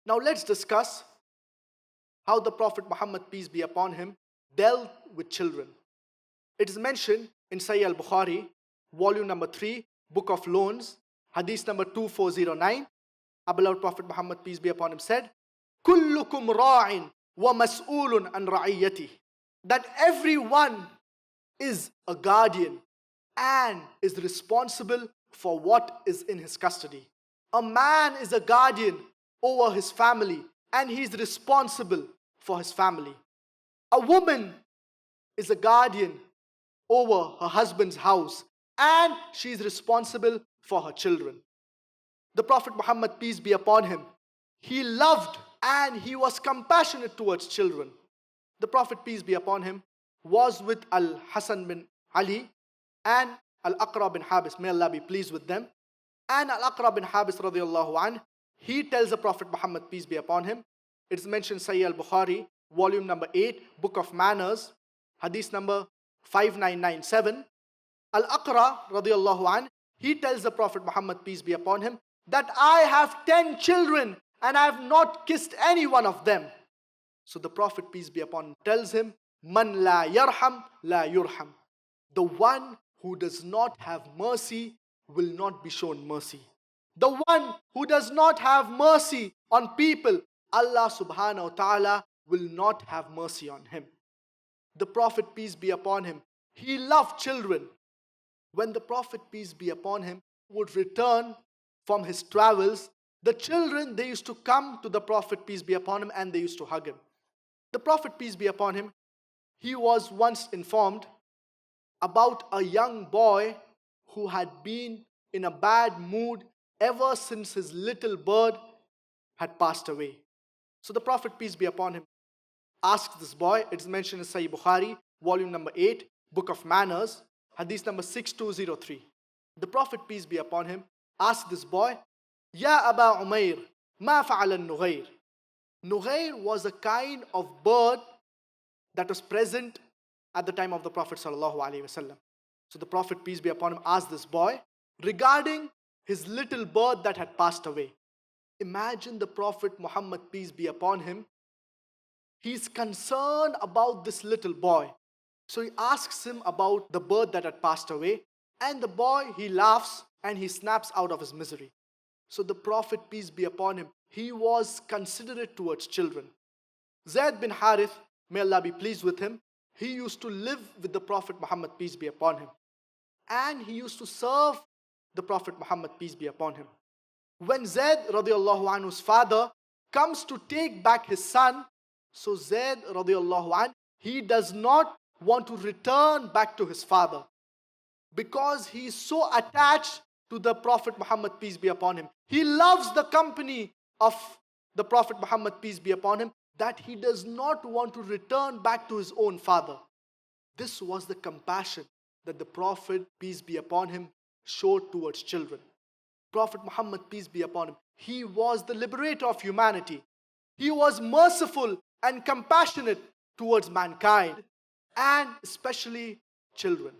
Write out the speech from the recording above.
Now let's discuss how the Prophet Muhammad, peace be upon him, dealt with children. It is mentioned in Sahih al-Bukhari, volume number 3, book of loans, hadith number 2409. Our beloved Prophet Muhammad, peace be upon him, said, "Kullukum ra'in wa mas'ulun an ra'iyati." That everyone is a guardian and is responsible for what is in his custody. A man is a guardian over his family and he is responsible for his family. A woman is a guardian over her husband's house and she is responsible for her children. The Prophet Muhammad, peace be upon him, he loved and he was compassionate towards children. The Prophet, peace be upon him, was with Al-Hasan bin Ali and Al-Aqra bin Habis, may Allah be pleased with them. And Al-Aqra bin Habis radiallahu anh, he tells the Prophet Muhammad, peace be upon him, it's mentioned Sahih al-Bukhari, volume number 8, book of manners, hadith number 5997. Al-Aqra radiallahu anh, he tells the Prophet Muhammad, peace be upon him, that I have 10 children and I have not kissed any one of them. So the Prophet, peace be upon him, tells him, Man la yarham la yurham. The one who does not have mercy will not be shown mercy. The one who does not have mercy on people, Allah subhanahu wa ta'ala will not have mercy on him. The Prophet, peace be upon him, he loved children. When the Prophet, peace be upon him, would return from his travels, the children, they used to come to the Prophet, peace be upon him, and they used to hug him. The Prophet, peace be upon him, he was once informed about a young boy who had been in a bad mood ever since his little bird had passed away. So the Prophet, peace be upon him, asked this boy, it's mentioned in Sahih Bukhari, volume number 8, book of manners, hadith number 6203. The Prophet, peace be upon him, asked this boy, Ya Aba Umair, ma fa'ala Nughair. Nughair was a kind of bird that was present at the time of the Prophet sallallahu alaihi wasallam. So the Prophet, peace be upon him, asked this boy regarding his little bird that had passed away. Imagine the Prophet Muhammad, peace be upon him, he's concerned about this little boy. So he asks him about the bird that had passed away, and the boy, he laughs and he snaps out of his misery. So the Prophet, peace be upon him, he was considerate towards children. Zayd bin Harith, may Allah be pleased with him, he used to live with the Prophet Muhammad, peace be upon him. And he used to serve the Prophet Muhammad, peace be upon him. When Zayd radiallahu anhu's father comes to take back his son, so Zayd radiallahu anhu, he does not want to return back to his father because he is so attached to the Prophet Muhammad, peace be upon him. He loves the company of the Prophet Muhammad, peace be upon him, that he does not want to return back to his own father. This was the compassion that the Prophet, peace be upon him, showed towards children. Prophet Muhammad, peace be upon him, he was the liberator of humanity. He was merciful and compassionate towards mankind and especially children.